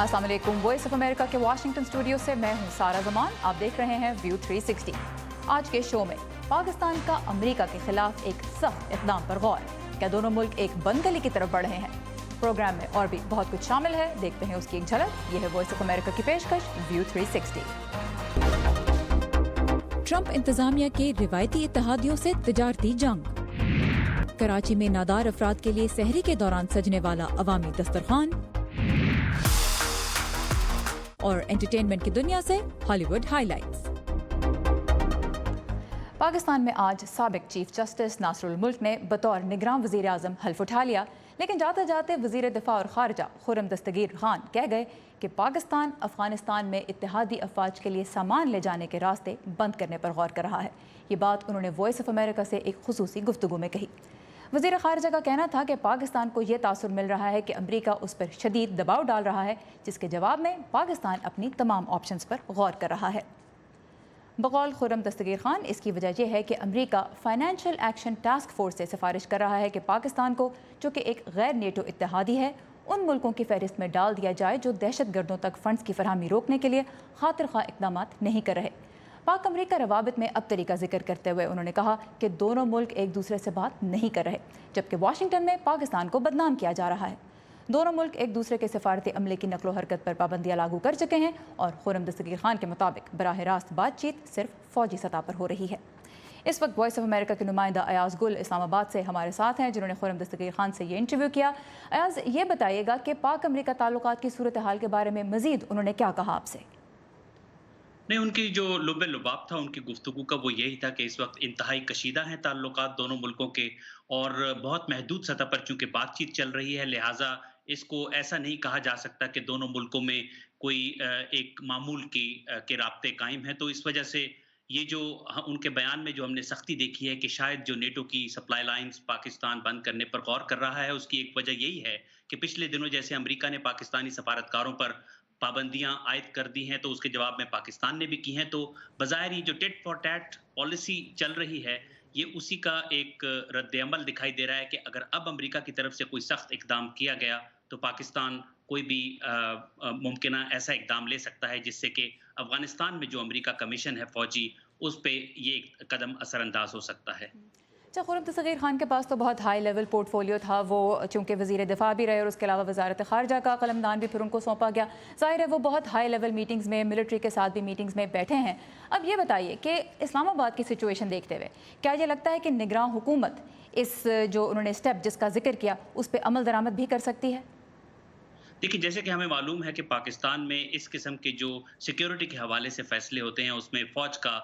अस्सलाम वालेकुम। Voice of America के वाशिंगटन स्टूडियो से मैं हूं सारा जमान। आप देख रहे हैं व्यू 360। आज के शो में पाकिस्तान का अमेरिका के खिलाफ एक सख्त इक़दाम पर गौर। क्या दोनों मुल्क एक बंद गली की तरफ बढ़ रहे हैं? प्रोग्राम में और भी बहुत कुछ शामिल है, देखते हैं उसकी एक झलक। यह है वॉइस ऑफ अमेरिका की पेशकश व्यू 360। ट्रंप इंतजामिया के रिवायती इत्तेहादियों से तिजारती जंग। कराची में नादार अफराद के लिए सहरी के दौरान सजने वाला अवामी दस्तरखान। और एंटरटेनमेंट की दुनिया से हॉलीवुड हाइलाइट्स। पाकिस्तान में आज साबिक चीफ जस्टिस नासरुल मुल्क ने बतौर निगरान वज़ीर आज़म हल्फ उठा लिया, लेकिन जाते जाते वज़ीर दिफा और खारजा खुर्रम दस्तगीर खान कह गए कि पाकिस्तान अफगानिस्तान में इत्तेहादी अफवाज के लिए सामान ले जाने के रास्ते बंद करने पर गौर कर रहा है। ये बात उन्होंने वॉइस ऑफ अमेरिका से एक खुसूसी गुफ्तगू में कही। वज़ीर खारजा का कहना था कि पाकिस्तान को ये तासुर मिल रहा है कि अमरीका उस पर शदीद दबाव डाल रहा है, जिसके जवाब में पाकिस्तान अपनी तमाम ऑप्शंस पर गौर कर रहा है। बकौल खुर्रम दस्तगीर खान, इसकी वजह यह है कि अमरीका फाइनेंशियल एक्शन टास्क फोर्स से सिफारिश कर रहा है कि पाकिस्तान को, जो कि एक गैर नेटो इत्तेहादी है, उन मुल्कों की फहरिस्त में डाल दिया जाए जो दहशत गर्दों तक फंड्स की फरहमी रोकने के लिए खातिर खा इकदाम नहीं कर रहे। पाक अमरीका रवाबित में अबतरी का जिक्र करते हुए उन्होंने कहा कि दोनों मुल्क एक दूसरे से बात नहीं कर रहे, जबकि वाशिंगटन में पाकिस्तान को बदनाम किया जा रहा है। दोनों मुल्क एक दूसरे के सिफारती अमले की नकलो हरकत पर पाबंदियाँ लागू कर चुके हैं और खुर्रम दस्तगीर खान के मुताबिक बराह रास्त बातचीत सिर्फ फौजी सतह पर हो रही है। इस वक्त वॉइस ऑफ अमेरिका के नुमाइंदा अयाज गुल इस्लामाबाद से हमारे साथ हैं, जिन्होंने खुर्रम दस्तगीर खान से ये इंटरव्यू किया। अयाज, ये बताइएगा कि पाक अमरीका ताल्लुकात की सूरत हाल के बारे में मजीद उन्होंने क्या कहा आपसे? नहीं, उनकी जो लुब्बे लुबाब था उनकी गुफ्तगू का वो यही था कि इस वक्त इंतहाई कशीदा हैं ताल्लुकात दोनों मुल्कों के, और बहुत महदूद सतह पर चूंकि बातचीत चल रही है, लिहाजा इसको ऐसा नहीं कहा जा सकता कि दोनों मुल्कों में कोई एक मामूल के राब्ते कायम है। तो इस वजह से ये जो उनके बयान में जो हमने सख्ती देखी है कि शायद जो नेटो की सप्लाई लाइंस पाकिस्तान बंद करने पर गौर कर रहा है, उसकी एक वजह यही है कि पिछले दिनों जैसे अमेरिका ने पाकिस्तानी सफारतकारों पर पाबंदियां आयद कर दी हैं, तो उसके जवाब में पाकिस्तान ने भी की हैं। तो बज़ाहिर ये जो टिट फॉर टैट पॉलिसी चल रही है, ये उसी का एक रद्द-ए-अमल दिखाई दे रहा है कि अगर अब अमेरिका की तरफ से कोई सख्त इकदाम किया गया तो पाकिस्तान कोई भी मुमकिन ऐसा इकदाम ले सकता है जिससे कि अफगानिस्तान में जो अमेरिका का मिशन है फौजी, उस पे ये कदम असरअंदाज हो सकता है। अच्छा, खुर्रम दस्तगीर खान के पास तो बहुत हाई लेवल पोर्टफोलियो था, वो चूँकि वज़ीर दिफा भी रहे और उसके अलावा वज़ारत खारजा का कलमदान भी फिर उनको सौंपा गया। ज़ाहिर है वो बहुत हाई लेवल मीटिंग्स में, मिलिट्री के साथ भी मीटिंग्स में बैठे हैं। अब ये बताइए कि इस्लामाबाद की सिचुएशन देखते हुए क्या ये लगता है कि निगरान हुकूमत इस जो उन्होंने स्टेप जिसका जिक्र किया उस पर अमल दरामद भी कर सकती है? देखिए, जैसे कि हमें मालूम है कि पाकिस्तान में इस किस्म के जो सिक्योरिटी के हवाले से फैसले होते हैं उसमें फ़ौज का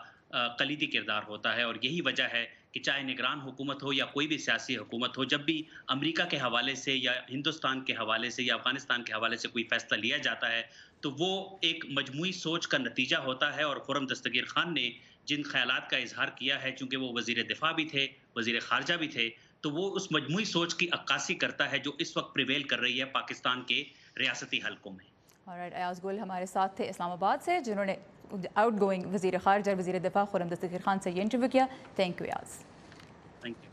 कलीदी किरदार होता है, और यही वजह है कि चाहे निगरान हुकूमत हो या कोई भी सियासी हुकूमत हो, जब भी अमेरिका के हवाले से या हिंदुस्तान के हवाले से या अफगानिस्तान के हवाले से कोई फैसला लिया जाता है तो वो एक मजमूई सोच का नतीजा होता है। और खुर्रम दस्तगीर खान ने जिन ख्यालात का इजहार किया है, चूँकि वो वज़ीर दिफा भी थे, वज़ीर खारजा भी थे, तो वो उस मजमूई सोच की अक्कासी करता है जो इस वक्त प्रिवेल कर रही है पाकिस्तान के रियासती हलकों में। ऑलराइट, अयाज गुल हमारे साथ थे इस्लामाबाद से, जिन्होंने आउट गोइंग वज़ीर खारजा वज़ीर दिफा खुर्रम दस्तगीर खान से ये इंटरव्यू किया। Thank you Ayaz. Thank you.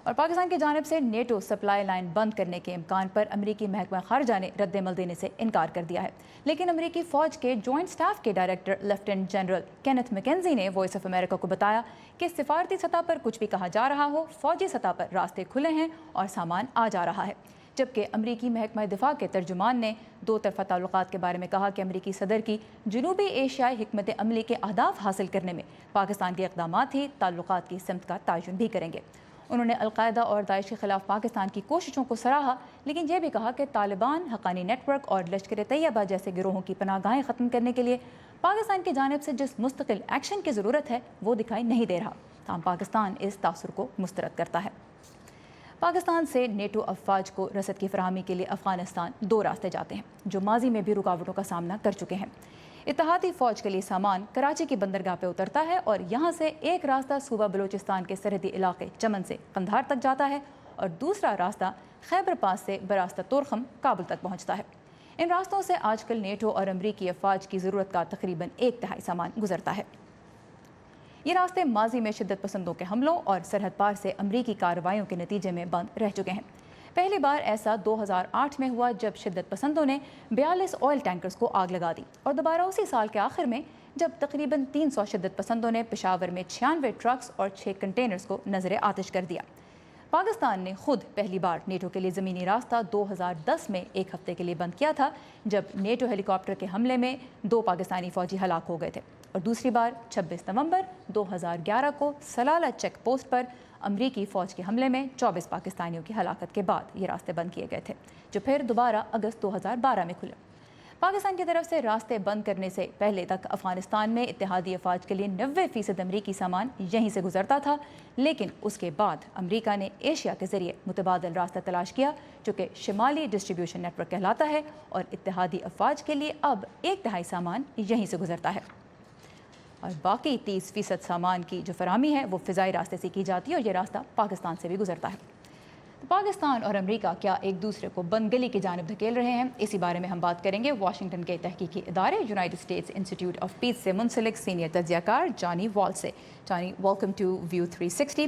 और पाकिस्तान की जानिब से नेटो सप्लाई लाइन बंद करने के इम्कान पर अमरीकी महकमा खारजा ने रद्द-ए-अमल देने से इनकार कर दिया है, लेकिन अमरीकी फ़ौज के जॉइंट स्टाफ के director lieutenant general Kenneth McKenzie ने वॉइस ऑफ अमेरिका को बताया कि सिफारती सतह पर कुछ भी कहा जा रहा हो, फ़ौजी सतह पर रास्ते खुले हैं और सामान आ जा रहा है। जबकि अमरीकी महकमा दिफा के तर्जुमान ने दो तरफ़ा ताल्लुकात के बारे में कहा कि अमरीकी सदर की जनूबी एशियाई हिकमत अमली के अहदाफ हासिल करने में पाकिस्तान के इक़दामात ही ताल्लुकात की सिमत का तयन भी करेंगे। उन्होंने अलकायदा और दाइश के खिलाफ पाकिस्तान की कोशिशों को सराहा, लेकिन यह भी कहा कि तालिबान, हक़ानी नेटवर्क और लश्कर तैयबा जैसे गिरोहों की पनाहगाहें ख़त्म करने के लिए पाकिस्तान की जानिब से जिस मुस्तकिल एक्शन की ज़रूरत है वो दिखाई नहीं दे रहा। ताहम पाकिस्तान इस तासुर को मुस्तरद करता है। पाकिस्तान से नेटो अफवाज को रसद की फराहमी के लिए अफगानिस्तान दो रास्ते जाते हैं, जो माजी में भी रुकावटों का सामना कर चुके हैं। इत्तेहादी फ़ौज के लिए सामान कराची की बंदरगाह पे उतरता है और यहाँ से एक रास्ता सूबा बलूचिस्तान के सरहदी इलाके चमन से कंधार तक जाता है और दूसरा रास्ता खैबर पास से बरास्ता तुरखम काबुल तक पहुँचता है। इन रास्तों से आजकल नेटो और अमरीकी अफवाज की ज़रूरत का तकरीबन 1/3 सामान गुजरता है। ये रास्ते माजी में शिद्दत पसंदों के हमलों और सरहद पार से अमरीकी कार्रवाइयों के नतीजे में बंद रह चुके हैं। पहली बार ऐसा 2008 में हुआ जब शिद्दत पसंदों ने 42 ऑयल टैंकर्स को आग लगा दी, और दोबारा उसी साल के आखिर में जब तकरीबन 300 शिद्दत पसंदों ने पेशावर में 96 ट्रक्स और 6 कंटेनर्स को नजर आतिश कर दिया। पाकिस्तान ने खुद पहली बार नेटो के लिए ज़मीनी रास्ता 2010 में एक हफ्ते के लिए बंद किया था, जब नेटो हेलीकॉप्टर के हमले में 2 पाकिस्तानी फौजी हलाक हो गए थे, और दूसरी बार 26 नवंबर 2011 को सलाला चेक पोस्ट पर अमरीकी फ़ौज के हमले में 24 पाकिस्तानियों की हलाकत के बाद ये रास्ते बंद किए गए थे, जो फिर दोबारा अगस्त 2012 में खुले। पाकिस्तान की तरफ से रास्ते बंद करने से पहले तक अफगानिस्तान में इत्तेहादी अफवाज के लिए 90% अमरीकी सामान यहीं से गुजरता था, लेकिन उसके बाद अमरीका ने एशिया के ज़रिए मुतबादल रास्ता तलाश किया, जो कि शिमाली डिस्ट्रीब्यूशन नेटवर्क कहलाता है, और इत्तेहादी अफवाज के लिए अब 1/3 सामान यहीं से गुजरता है, और बाकी 30% सामान की जो फराहमी है वो फ़िज़ाई रास्ते से की जाती है, और ये रास्ता पाकिस्तान से भी गुजरता है। पाकिस्तान और अमेरिका क्या एक दूसरे को बंद गली की जानिब धकेल रहे हैं? इसी बारे में हम बात करेंगे वाशिंगटन के तहकीकी इदारे United States Institute of Peace से मुंसलिक सीनियर तज्ज़ियाकार जॉनी वॉल से। Johnny, welcome to view 360.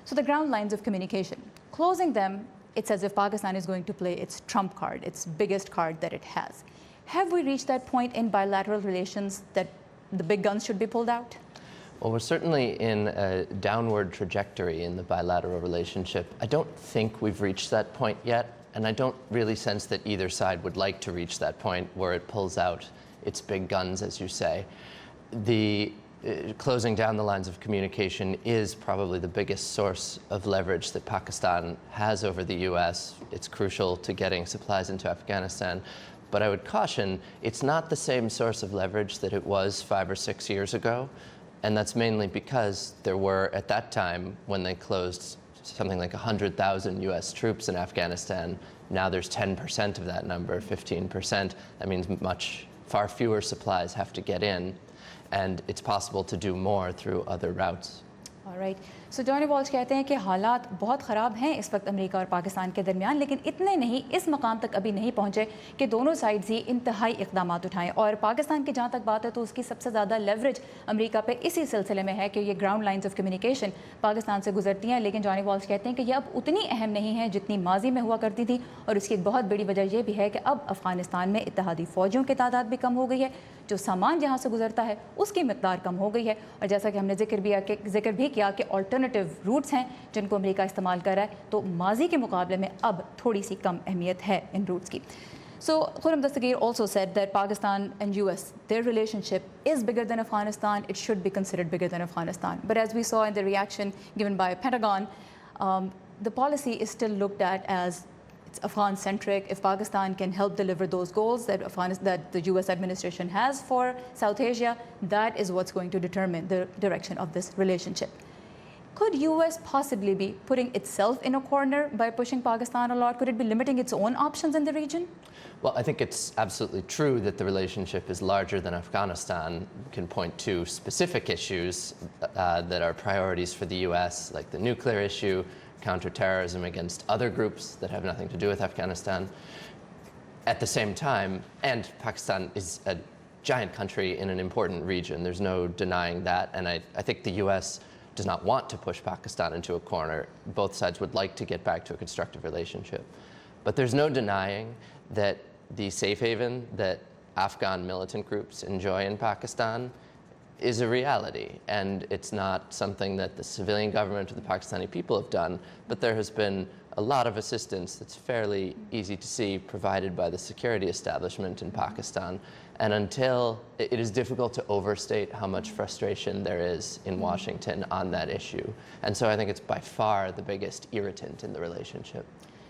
So the ground lines of communication, closing them, it's as if Pakistan is going to play its trump card, its biggest card that it has. Have we reached that point in bilateral relations that the big guns should be pulled out? Well, we're certainly in a downward trajectory in the bilateral relationship. I don't think we've reached that point yet, and I don't really sense that either side would like to reach that point where it pulls out its big guns, as you say. The closing down the lines of communication is probably the biggest source of leverage that Pakistan has over the US. It's crucial to getting supplies into Afghanistan. But I would caution, it's not the same source of leverage that it was 5 or 6 years ago. And that's mainly because there were, at that time, when they closed something like 100,000 US troops in Afghanistan, now there's 10% of that number, 15%. That means far fewer supplies have to get in, and it's possible to do more through other routes. All right. So Johnny Walsh कहते हैं कि हालात बहुत ख़राब हैं इस वक्त America और पाकिस्तान के दरमियान, लेकिन इतने नहीं, इस मकाम तक अभी नहीं पहुँचे कि दोनों साइड्स ही इंतहाई इक़दाम उठाएं। और पाकिस्तान की जहाँ तक बात है तो उसकी सबसे ज़्यादा लेवरेज अमेरिका पे इसी सिलसिले में है कि ये ground lines of communication Pakistan से गुजरती हैं। लेकिन जॉनी वॉल्श कहते हैं कि ये अब उतनी अहम नहीं है जितनी माजी में हुआ करती थी, और इसकी एक बहुत बड़ी वजह यह भी है कि अब अफ़गानिस्तान में इत्तेहादी फ़ौजियों की तादाद भी कम हो गई है, जो सामान जहाँ से गुजरता है उसकी मिकदार कम हो गई है, और जैसा कि हमने जिक्र भी किया कि अल्टरनेटिव रूट्स हैं जिनको अमेरिका इस्तेमाल कर रहा है, तो माजी के मुकाबले में अब थोड़ी सी कम अहमियत है इन रूट्स की। So Khurram Dastagir also said that Pakistan and US, their relationship is bigger than Afghanistan. It should be considered bigger than Afghanistan. But as we saw in the reaction given by Pentagon, the policy is still looked at as it's Afghan-centric. If Pakistan can help deliver those goals that the US administration has for South Asia, that is what's going to determine the direction of this relationship. Could US possibly be putting itself in a corner by pushing Pakistan a lot? Could it be limiting its own options in the region? Well, I think it's absolutely true that the relationship is larger than Afghanistan. We can point to specific issues that are priorities for the US, like the nuclear issue, counterterrorism against other groups that have nothing to do with Afghanistan. At the same time, and Pakistan is a giant country in an important region, there's no denying that, and I think the US does not want to push Pakistan into a corner. Both sides would like to get back to a constructive relationship. But there's no denying that the safe haven that Afghan militant groups enjoy in Pakistan is a reality. And it's not something that the civilian government or the Pakistani people have done, but there has been a lot of assistance that's fairly easy to see provided by the security establishment in Pakistan. And until it is difficult to overstate how much frustration there is in Washington on that issue. And so I think it's by far the biggest irritant in the relationship.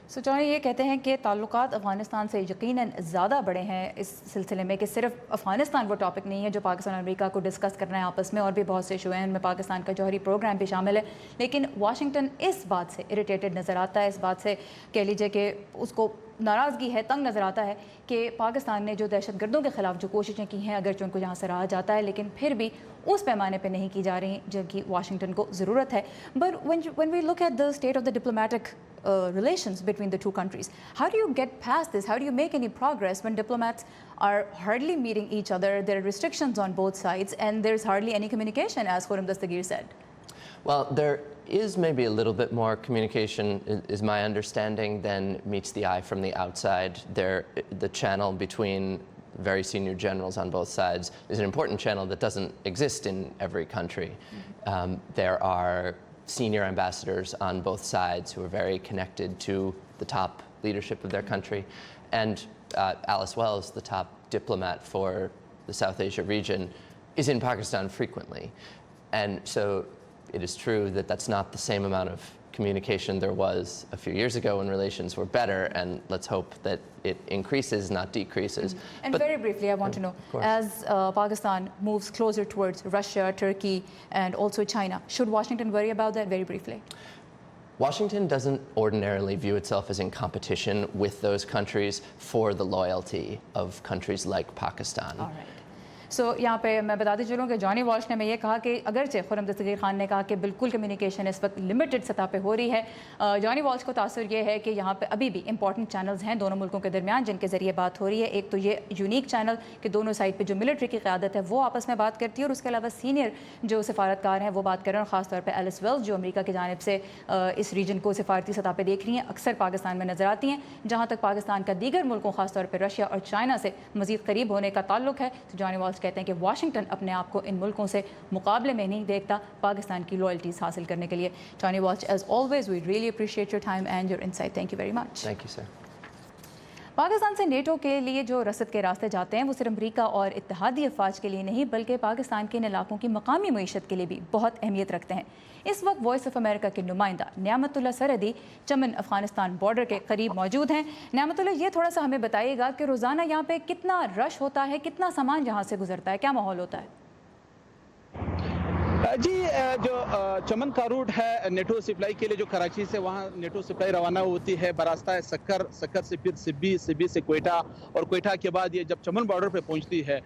So Johnny ये कहते हैं कि ताल्लुकात अफ़गानिस्तान से यकीनन ज़्यादा बड़े हैं इस सिलसिले में कि सिर्फ अफ़गानिस्तान वो टॉपिक नहीं है जो पाकिस्तान और अमेरिका को डिस्कस करना है आपस में, और भी बहुत से इशू हैं, उनमें पाकिस्तान का जौहरी प्रोग्राम भी शामिल है। लेकिन वाशिंगटन इस बात से इरिटेटेड नज़र आता है, इस बात से कह लीजिए कि उसको नाराज़गी है, तंग नज़र आता है कि पाकिस्तान ने जो दहशतगर्दों के ख़िलाफ़ जो कोशिशें की हैं, अगरचे उनको यहाँ से रहा जाता है, लेकिन फिर भी उस पैमाने पे नहीं की जा रही जिनकी वाशिंगटन को ज़रूरत है। But when we look at the state of the diplomatic relations between the two countries, how do you get past this? How do you make any progress when diplomats are hardly meeting each other, there are restrictions on both sides, and there's hardly any communication, as Khurram Dastagir said? Well, there is maybe a little bit more communication, is my understanding, than meets the eye from the outside. The channel between very senior generals on both sides is an important channel that doesn't exist in every country. There are senior ambassadors on both sides who are very connected to the top leadership of their country. And Alice Wells, the top diplomat for the South Asia region, is in Pakistan frequently. And so it is true that that's not the same amount of communication there was a few years ago when relations were better, and let's hope that it increases, not decreases. And very briefly, I want to know, as Pakistan moves closer towards Russia, Turkey, and also China, should Washington worry about that? Very briefly. Washington doesn't ordinarily view itself as in competition with those countries for the loyalty of countries like Pakistan. All right. सो यहाँ पे मैं बताती चलूँ कि Johnny Walsh ने मैं ये कहा कि अगरचे खुर्रम दस्तगीर खान ने कहा कि बिल्कुल कम्युनिकेशन इस वक्त लिमिटेड सतह पे हो रही है, जॉनी वॉल्श को तासुर ये है कि यहाँ पे अभी भी इंपॉर्टेंट चैनल्स हैं दोनों मुल्कों के दरमियान जिनके ज़रिए बात हो रही है। एक तो ये यूनिक चैनल कि दोनों साइड पे जो मिलिट्री की क़यादत है वो आपस में बात करती है, और उसके अलावा सीनियर जो सफारतकार हैं वो बात कर रहे हैं, और ख़ास तौर पर एलिस वेल्स जो अमेरिका की जानिब से इस रीजन को सिफारती सतह पर देख रही हैं, अक्सर पाकिस्तान में नज़र आती हैं। जहाँ तक पाकिस्तान का दीगर मुल्कों ख़ास तौर पर रशिया और चाइना से मज़ीद करीब होने का ताल्लुक है, तो जॉनी वॉल्श कहते हैं कि वाशिंगटन अपने आप को इन मुल्कों से मुकाबले में नहीं देखता पाकिस्तान की लॉयल्टीज हासिल करने के लिए। Johnny Walsh, as always we really appreciate your time and your insight. Thank you very much. Thank you sir. Pakistan से नेटो के लिए जो रसद के रास्ते जाते हैं वो सिर्फ अमरीका और इत्तेहादी अफवाज के लिए नहीं बल्कि पाकिस्तान के इन इलाकों की मकामी मईशत के लिए भी बहुत अहमियत रखते हैं। इस वक्त वॉइस ऑफ अमेरिका के नुमाइंदा नियामतुल्लाह सरहदी चमन अफगानिस्तान बॉर्डर के करीब मौजूद हैं। नियामतुल्लाह, ये थोड़ा सा हमें बताइएगा कि रोज़ाना यहाँ पे कितना रश होता है, कितना सामान यहाँ से गुजरता है, क्या माहौल होता है? जी, जो चमन का रूट है नेटो सप्लाई के लिए, जो कराची से वहाँ नेटो सप्लाई रवाना होती है बरास्ता है सक्कर, सक्कर से फिर सिब्बी, सिब्बी से कोयटा, और कोयटा के बाद ये जब चमन बॉर्डर पे पहुँचती है,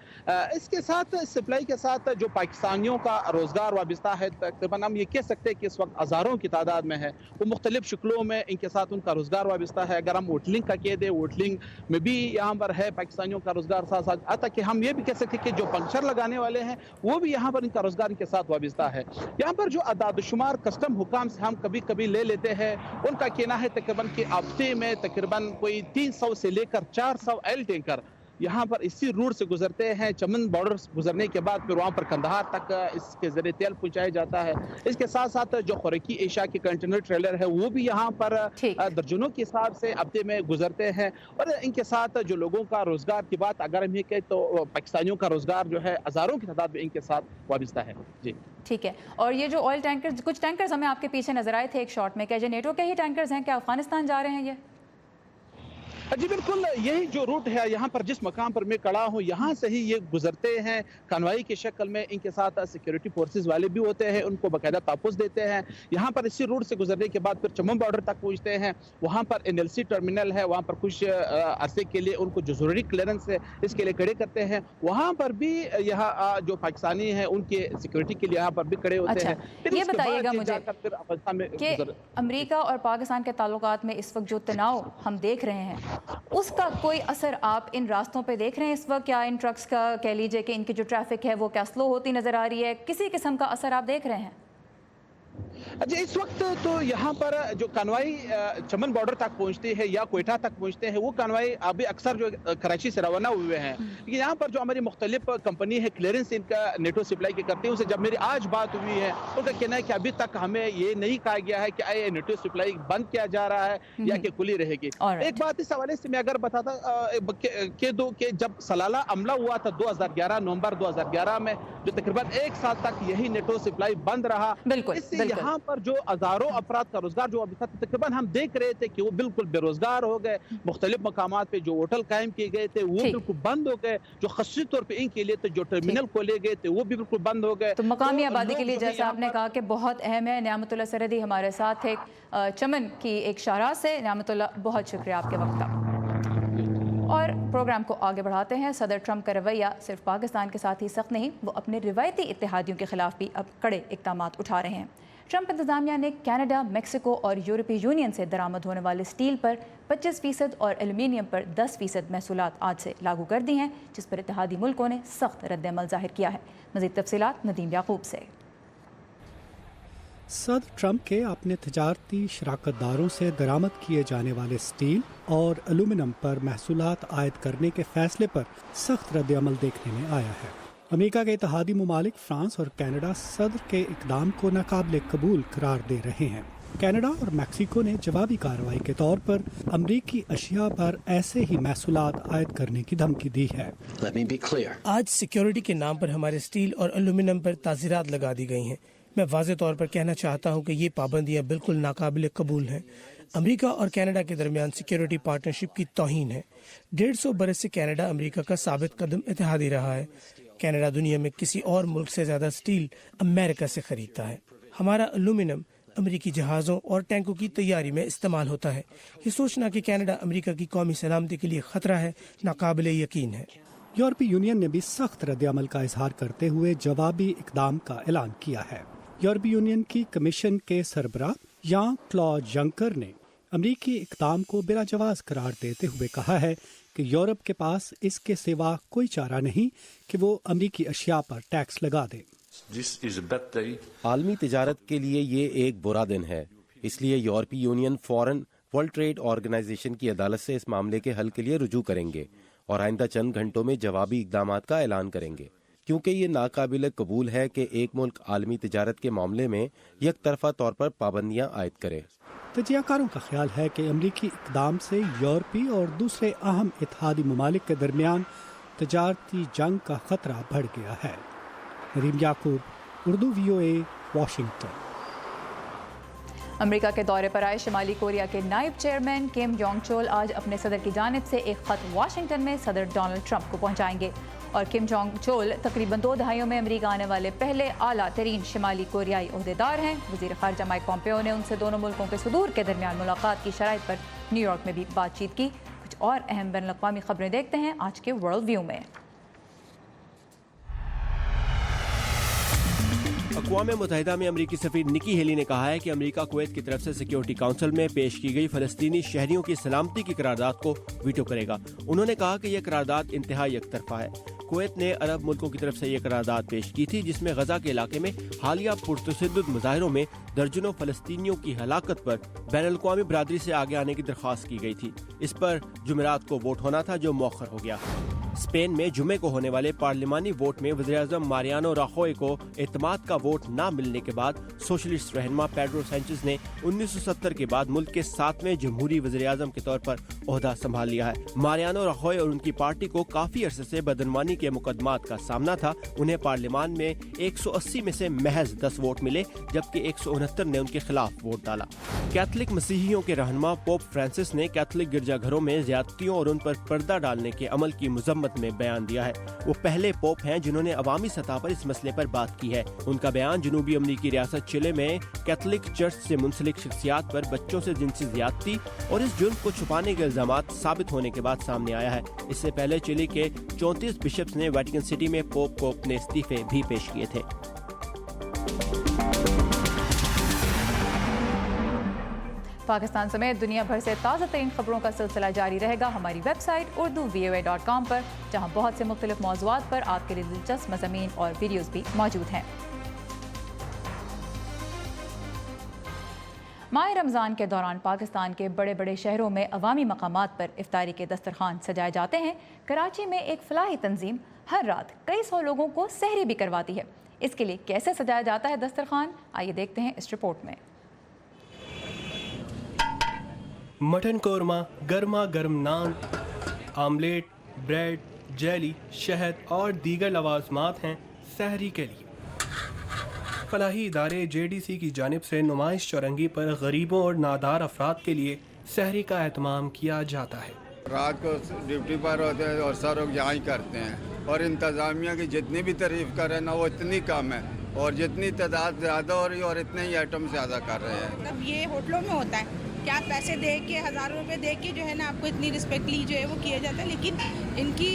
इसके साथ सप्लाई के साथ जो पाकिस्तानियों का रोज़गार वाबस्ता है, तकरीबन हम ये कह सकते हैं कि इस वक्त हज़ारों की तादाद में है, वो मुख्तलिफ शक्लों में इनके साथ उनका रोज़गार वाबस्ता है। अगर हम वोटलिंग का कह दें, वोटलिंग में भी यहाँ पर है पाकिस्तानियों का रोज़गार साथ साथ, आता कि हम ये भी कह सकते हैं कि जो पंक्चर लगाने वाले हैं वो भी यहाँ पर इनका रोज़गार इनके साथ वाबस्ता है। यहाँ पर जो अदादशुमार कस्टम हुकाम से हम कभी कभी ले लेते हैं, उनका कहना है तकरीबन कि हफ्ते में तकरीबन कोई 300 से लेकर 400 एल टैंकर यहाँ पर इसी रूट से गुजरते हैं। चमन बॉर्डर गुजरने के बाद फिर वहाँ पर कंदहार तक इसके जरिए तेल पहुँचाया जाता है। इसके साथ साथ जो खुराकी एशिया के कंटेनर ट्रेलर है वो भी यहाँ पर दर्जनों के हिसाब से हफ्ते में गुजरते हैं, और इनके साथ जो लोगों का रोजगार की बात अगर हम ये कहें तो पाकिस्तानियों का रोजगार जो है हज़ारों की तादाद में इनके साथ वाबस्ता है। जी ठीक है। और ये जो ऑयल टैंकर्स, कुछ टैंकर्स हमें आपके पीछे नजर आए थे एक शॉट में, क्या ये नेटो के ही टैंकर्स हैं, क्या अफगानिस्तान जा रहे हैं ये? जी बिल्कुल, यही जो रूट है यहाँ पर जिस मकाम पर मैं खड़ा हूँ यहाँ से ही ये गुजरते हैं कन्वाई की शक्ल में। इनके साथ सिक्योरिटी फोर्सेस वाले भी होते हैं, उनको बाकायदा तहफ़्फ़ुज़ देते हैं। यहाँ पर इसी रूट से गुजरने के बाद फिर चमन बॉर्डर तक पहुँचते हैं। वहाँ पर NLC टर्मिनल है, वहाँ पर कुछ अरसे के लिए उनको जो ज़रूरी क्लियरेंस है इसके लिए खड़े करते हैं। वहाँ पर भी यहाँ जो पाकिस्तानी हैं उनके सिक्योरिटी के लिए यहाँ पर भी खड़े होते हैं। ये बताइएगा मुझे कि अमेरिका और पाकिस्तान के ताल्लुकात में इस वक्त जो तनाव हम देख रहे हैं उसका कोई असर आप इन रास्तों पे देख रहे हैं इस वक्त? क्या इन ट्रक्स का कह लीजिए कि इनकी जो ट्रैफिक है वो क्या स्लो होती नज़र आ रही है? किसी किस्म का असर आप देख रहे हैं? अच्छा, इस वक्त तो यहाँ पर जो कन्वाई चमन बॉर्डर तक पहुँचती है या कोयटा तक पहुँचते हैं, वो कन्वाई अभी अक्सर जो कराची से रवाना हुए हैं। यहाँ पर जो हमारी मुख्तलिफ कंपनी है क्लियरेंस इनका नेटो सप्लाई की करती है, उनसे जब मेरी आज बात हुई है उनका कहना है कि अभी तक हमें ये नहीं कहा गया है कि ये नेटो सप्लाई बंद किया जा रहा है या कि खुली रहेगी। एक बात इस हवाले से मैं अगर बताता कह दूँ कि जब सलाला हमला हुआ था 2011 नवंबर 2011 में, जो तकरीबन एक साल तक यही नेटो सप्लाई बंद रहा, इससे यहाँ पर जो हजारों अफराद का रोजगार जो अभी तकरीबन हम देख रहे थे कि वो बिल्कुल बेरोजगार हो गए। मुख्तलिफ मकामात पे जो होटल कायम किए गए थे वो बिल्कुल बंद हो गए, जो खसूसी तौर पे इनके लिए तो जो टर्मिनल खोले गए थे वो भी बिल्कुल बंद हो गए। तो मकामी आबादी के लिए जैसा आपने कहा कि बहुत अहम है। नियामतुल्लाह सरहदी हमारे साथ एक चमन की एक शाहराह से। नियामतुल्लाह, बहुत शुक्रिया आपके वक्त का। और प्रोग्राम को आगे बढ़ाते हैं। सदर ट्रंप का रवैया सिर्फ पाकिस्तान के साथ ही सख्त नहीं, वो अपने रिवायती इत्तेहादियों के खिलाफ भी अब कड़े इक़दाम उठा रहे हैं। ट्रंप इंतज़ामिया ने कनाडा, मेक्सिको और यूरोपीय यूनियन से दरामद होने वाले स्टील पर 25% और एल्यूमिनियम पर 10% महसूलात आज से लागू कर दी हैं, जिस पर इत्तेहादी मुल्कों ने सख्त रद्द-ए-अमल ज़ाहिर किया है। मज़ीद तफसीलात नदीम याकूब से। सदर ट्रंप के अपने तजारती शराकतदारों से दरामद किए जाने वाले स्टील और एल्यूमिनियम पर महसूलात आयद करने के फैसले पर सख्त रद्द-ए-अमल देखने में आया है। अमेरिका के इत्तेहादी ममालिक फ्रांस और कनाडा सदर के इकदाम को नाकाबिले कबूल करार दे रहे हैं। कनाडा और मैक्सिको ने जवाबी कार्रवाई के तौर पर अमरीकी अशिया पर ऐसे ही महसूलात आयद करने की धमकी दी है। आज सिक्योरिटी के नाम पर हमारे स्टील और एल्यूमिनियम पर ताज़ीरात लगा दी गई हैं। मैं वाज़ेह तौर पर कहना चाहता हूं कि ये पाबंदियां बिल्कुल नाकाबिले कबूल हैं। अमेरिका और कनाडा के दरमियान सिक्योरिटी पार्टनरशिप की तौहीन है। 150 बरस से कनाडा अमेरिका का साबित कदम इत्तेहादी रहा है। कनाडा दुनिया में किसी और मुल्क से ज़्यादा स्टील अमेरिका से खरीदता है। हमारा एल्यूमिनियम अमेरिकी जहाज़ों और टैंकों की तैयारी में इस्तेमाल होता है। ये सोचना कि कनाडा अमेरिका की कौमी सलामती के लिए खतरा है नाकाबिले यकीन है। यूरोपीय यूनियन ने भी सख्त रद्द-ए-अमल का इजहार करते हुए जवाबी इकदाम का ऐलान किया है। यूरोपीय यूनियन की कमीशन के सरबराह यां क्लॉड जंकर ने अमरीकी इकदाम को बिला जवाज करार देते हुए कहा है कि यूरोप के पास इसके सिवा कोई चारा नहीं कि वो अमरीकी अशिया पर टैक्स लगा दे। आलमी तिजारत के लिए ये एक बुरा दिन है, इसलिए यूरोपीय यूनियन फौरन वर्ल्ड ट्रेड ऑर्गेनाइजेशन की अदालत से इस मामले के हल के लिए रुजू करेंगे और आइंदा चंद घंटों में जवाबी इकदामात का ऐलान करेंगे, क्योंकि ये नाकाबिल कबूल है कि एक मुल्क आलमी तिजारत के मामले में एक तरफा तौर पर पाबंदियां आयद करे। तजियाकारों का ख्याल है कि अमरीकी इकदाम से यूरोपीय और दूसरे अहम इत्तेहादी ममालिक के दरमियान तजारती जंग का खतरा बढ़ गया है। नरीम याकूब, उर्दू VOA, वाशिंगटन। अमेरिका के दौरे पर आए शुमाली कोरिया के नायब चेयरमैन किम जोंग चोल आज अपने सदर की जानिब से एक खत वाशिंगटन में सदर डोनाल्ड ट्रंप को पहुंचाएंगे और किम जोंग चोल तकरीबन 2 दहाइयों में अमेरिका आने वाले पहले आला तरीन शुमाली कोरियाई ओहदेदार हैं। वज़ीर ख़ारजा माइक पॉम्पेओ ने उनसे दोनों मुल्कों के सुदूर के दरमियान मुलाकात की शराइत पर न्यूयॉर्क में भी बातचीत की। कुछ और अहम बैनुल अक़वामी खबरें देखते हैं आज के वर्ल्ड व्यू में। अक़वाम मुत्तहिदा में अमरीकी सफ़ीर निकी हेली ने कहा है कि अमरीका कुवैत की तरफ से सिक्योरिटी काउंसिल में पेश की गई फ़लस्तीनी शहरियों की सलामती की करारदाद को वीटो करेगा। उन्होंने कहा कि यह करारदाद इंतहाई एक तरफा है। कुवैत ने अरब मुल्कों की तरफ से यह करारदाद पेश की थी जिसमें गजा के इलाके में हालिया पुरतशद्दुद मुजाहिरों में दर्जनों फ़लस्तीनियों की हलाकत पर बैनुल-अक़वामी बरादरी से आगे आने की दरख्वास्त की गई थी। इस पर जुमेरात को वोट होना था जो मौखर हो गया। स्पेन में जुमे को होने वाले पार्लिमानी वोट में वज़ीर-ए-आज़म मारियानो राखोय को एतमाद का वोट न मिलने के बाद सोशलिस्ट रहनुमा पेड्रो सैंचेज ने 1970 के बाद मुल्क के 7वें जमहूरी वज़ीर-ए-आज़म के तौर पर ओहदा संभाल लिया है। मारियानो राखोय और उनकी पार्टी को काफी अरसे से बदनवानी के मुकदमात का सामना था। उन्हें पार्लियामान में 180 में से महज 10 वोट मिले जबकि 169 ने उनके खिलाफ वोट डाला। कैथलिक मसीहियों के रहनुमा पोप फ्रांसिस ने कैथलिक गिरजाघरों में ज्यादतियों और उन पर पर्दा डालने के अमल की मजम्मत में बयान दिया है। वो पहले पोप हैं जिन्होंने अवामी सतह पर इस मसले पर बात की है। उनका बयान जनूबी अमरीकी रियासत चिले में कैथलिक चर्च से मुंसलिक शख्सियात पर बच्चों से जिनसी ज्यादती और इस जुर्म को छुपाने के इल्जामात साबित होने के बाद सामने आया है। इससे पहले चिली के 34 बिशप्स ने वेटिकन सिटी में पोप को अपने इस्तीफे भी पेश किए थे। पाकिस्तान समेत दुनिया भर से ताज़ा तरीन खबरों का सिलसिला जारी रहेगा हमारी वेबसाइट urduvoa.com पर, जहां बहुत से मुख्तलिफ मौज़ूआत पर आपके लिए दिलचस्प मज़ामीन और वीडियोज़ भी मौजूद हैं। माह रमज़ान के दौरान पाकिस्तान के बड़े बड़े शहरों में अवामी मकामात पर इफ्तारी के दस्तरखान सजाए जाते हैं। कराची में एक फलाही तंजीम हर रात कई सौ लोगों को सहरी भी करवाती है। इसके लिए कैसे सजाया जाता है दस्तरखान, आइए देखते हैं इस रिपोर्ट में। मटन कौरमा, गर्मा गर्म नान, आमलेट, ब्रेड, जेली, शहद और दीगर लवाजमात हैं सहरी के लिए। फलाही इदारे JDC की जानिब से नुमाइश चौरंगी पर गरीबों और नादार अफराद के लिए सहरी का एहतमाम किया जाता है। रात को ड्यूटी पर होते हैं और सब लोग यहाँ ही करते हैं और इंतज़ामिया की जितनी भी तारीफ करें ना वो इतनी कम है और जितनी तादाद ज़्यादा हो रही है और इतने ही आइटम ज़्यादा कर रहे हैं। मतलब ये होटलों में होता है क्या पैसे दे के हज़ारों रुपए दे के जो है ना आपको इतनी रिस्पेक्टली जो है वो किया जाता है, लेकिन इनकी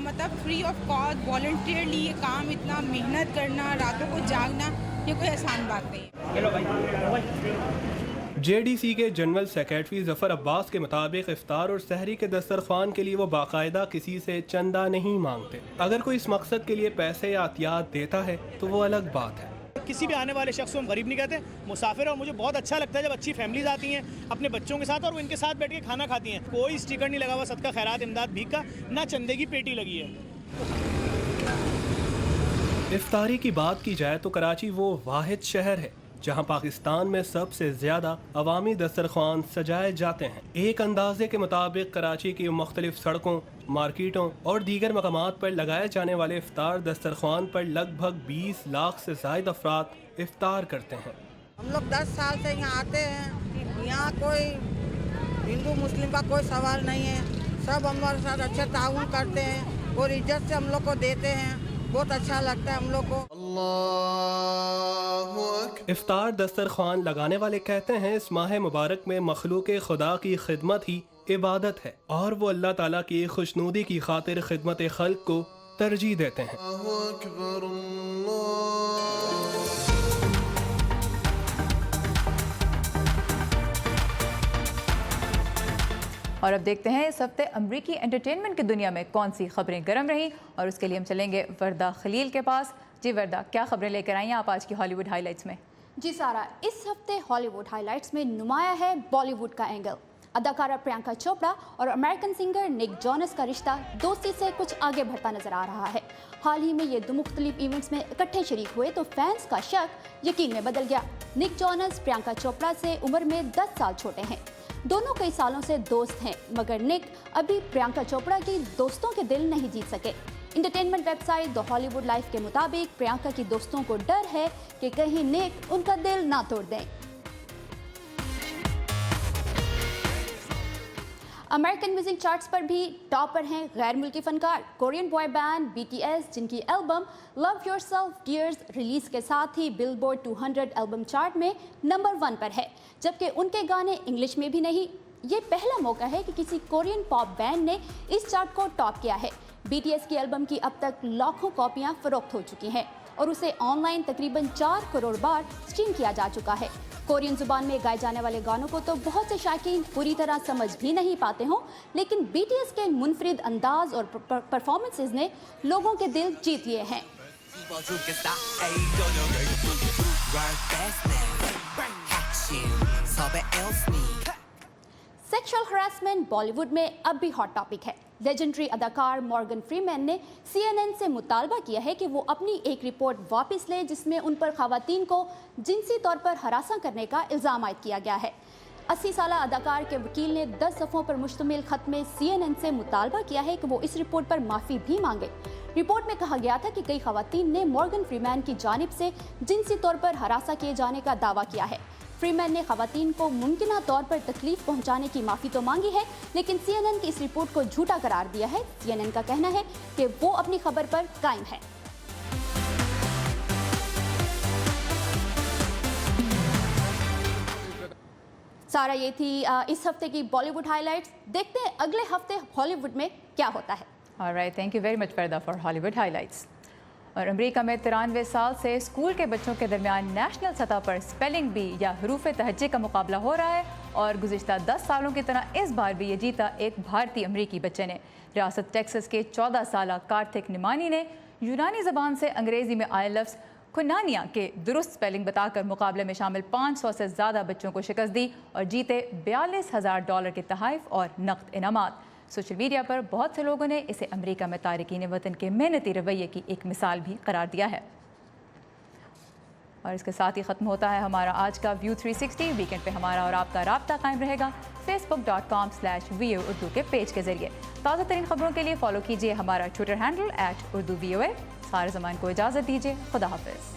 मतलब फ्री ऑफ कॉस्ट वॉलंटियरली ये काम, इतना मेहनत करना, रातों को जागना, ये कोई आसान बात नहीं है। JDC के जनरल सेक्रेटरी जफर अब्बास के मुताबिक इफ्तार और सहरी के दस्तरखान के लिए वो बाकायदा किसी से चंदा नहीं मांगते। अगर कोई इस मकसद के लिए पैसे या अतियात देता है तो वो अलग बात है। किसी भी आने वाले शख्स को हम गरीब नहीं कहते, मुसाफिर। और मुझे बहुत अच्छा लगता है जब अच्छी फैमिलीज आती हैं अपने बच्चों के साथ और वो इनके साथ बैठ के खाना खाती हैं। कोई स्टिकर नहीं लगा हुआ सदका खैरात इमदाद भीख का, ना चंदे की पेटी लगी है। इफ्तारी की बात की जाए तो कराची वो वाहिद शहर है जहां पाकिस्तान में सबसे ज़्यादा अवामी दस्तरखान सजाए जाते हैं। एक अंदाजे के मुताबिक कराची की मुख्तलिफ सड़कों, मार्केटों और दीगर मकामात पर लगाए जाने वाले इफ्तार दस्तरखान पर लगभग 20 लाख से ज़ायद अफराद इफ्तार करते हैं। हम लोग 10 साल से यहाँ आते हैं, यहाँ कोई हिंदू मुस्लिम का कोई सवाल नहीं है, सब हमारे साथ अच्छे ताउन करते हैं और इज्जत से हम लोग को देते हैं, बहुत अच्छा लगता है हम लोग को। इफ्तार दस्तरखान लगाने वाले कहते हैं इस माह मुबारक में मखलूक खुदा की खिदमत ही इबादत है और वो अल्लाह ताला की खुशनूदी की खातिर खिदमत खल्क को तरजीह देते हैं। और अब देखते हैं इस हफ्ते अमरीकी एंटरटेनमेंट की दुनिया में कौन सी खबरें गर्म रही, और उसके लिए हम चलेंगे वर्दा खलील के पास। जी वर्दा, क्या खबरें लेकर आई हैं आप आज की हॉलीवुड हाइलाइट्स में? जी सारा, इस हफ्ते हॉलीवुड हाइलाइट्स में नुमाया है बॉलीवुड का एंगल। अदाकारा प्रियंका चोपड़ा और अमेरिकन सिंगर निक जोनस का रिश्ता दोस्ती से कुछ आगे बढ़ता नजर आ रहा है। हाल ही में ये दो मुख्तलिफ इवेंट्स में इकट्ठे शरीक हुए तो फैंस का शक यकीन में बदल गया। निक जोनस प्रियंका चोपड़ा से उम्र में 10 साल छोटे हैं। दोनों कई सालों से दोस्त हैं, मगर निक अभी प्रियंका चोपड़ा की दोस्तों के दिल नहीं जीत सके। Entertainment website the Hollywood life के मुताबिक प्रियंका की दोस्तों को डर है कि कहीं निक उनका दिल ना तोड़ दें। अमेरिकन म्यूजिक चार्ट्स पर भी टॉपर हैं गैर मुल्की फनकार कोरियन बॉय बैंड BTS, जिनकी album love yourself tears release के साथ ही बिलबोर्ड 200 एल्बम चार्ट में नंबर 1 पर है, जबकि उनके गाने इंग्लिश में भी नहीं। ये पहला मौका है कि किसी कोरियन पॉप बैंड ने इस चार्ट को टॉप किया है। BTS की एल्बम की अब तक लाखों कॉपियां फरोख्त हो चुकी हैं और उसे ऑनलाइन तकरीबन 4 करोड़ बार स्ट्रीम किया जा चुका है। कोरियन जुबान में गाए जाने वाले गानों को तो बहुत से शायकीन पूरी तरह समझ भी नहीं पाते हों, लेकिन BTS के मुनफरिद अंदाज और परफॉर्मेंसेस ने लोगों के दिल जीत लिए हैं। सेक्सुअल हरासमेंट बॉलीवुड में अब भी हॉट टॉपिक है। लेजेंडरी अदाकार मॉर्गन फ्रीमैन ने CNN से मुतालबा किया है कि वो अपनी एक रिपोर्ट वापस ले जिसमें उन पर खवातीन को जिनसी तौर पर हरासा करने का इल्ज़ाम आयद किया गया है। 80 साला अदाकार के वकील ने 10 सफ़ों पर मुश्तमिल खत में CNN से मुतालबा किया है कि वो इस रिपोर्ट पर माफ़ी भी मांगे। रिपोर्ट में कहा गया था कि कई खवातीन ने मॉर्गन फ्रीमैन की जानिब से जिनसी तौर पर हरासा किए जाने का दावा किया है। फ्रीमैन ने खवातीन को मुमकिना तौर पर तकलीफ पहुंचाने की माफ़ी तो मांगी है, लेकिन CNN की इस रिपोर्ट को झूठा करार दिया है। CNN का कहना है कि वो अपनी खबर पर कायम है। सारा, ये थी इस हफ्ते की बॉलीवुड हाइलाइट्स। देखते हैं अगले हफ्ते हॉलीवुड में क्या होता है। All right, thank you very much फरदा फॉर हॉलीवुड हाइलाइट्स। और अमेरिका में 93 साल से स्कूल के बच्चों के दरमियान नेशनल सतह पर स्पेलिंग बी या हरूफ तहज्जे का मुकाबला हो रहा है और गुज़िश्ता 10 सालों की तरह इस बार भी ये जीता एक भारतीय अमरीकी बच्चे ने। रियासत टेक्सास के 14 साला कार्तिक निमानी ने यूनानी ज़बान से अंग्रेज़ी में आए लफ्ज़ खुनानिया के दुरुस्त स्पेलिंग बताकर मुकाबले में शामिल 500 से ज़्यादा बच्चों को शिकस्त दी और जीते $42,000 के तोहफ़े और नकद इनामात। सोशल मीडिया पर बहुत से लोगों ने इसे अमेरिका में तारिकीन वतन के मेहनती रवैये की एक मिसाल भी करार दिया है। और इसके साथ ही ख़त्म होता है हमारा आज का व्यू 360। वीकेंड पे हमारा और आपका राब्ता कायम रहेगा facebook.com/VO उर्दू के पेज के जरिए। ताज़ा तरीन खबरों के लिए फॉलो कीजिए हमारा ट्विटर हैंडल @UrduVOA। सारे ज़मान को इजाज़त दीजिए। खुदा हाफिज़।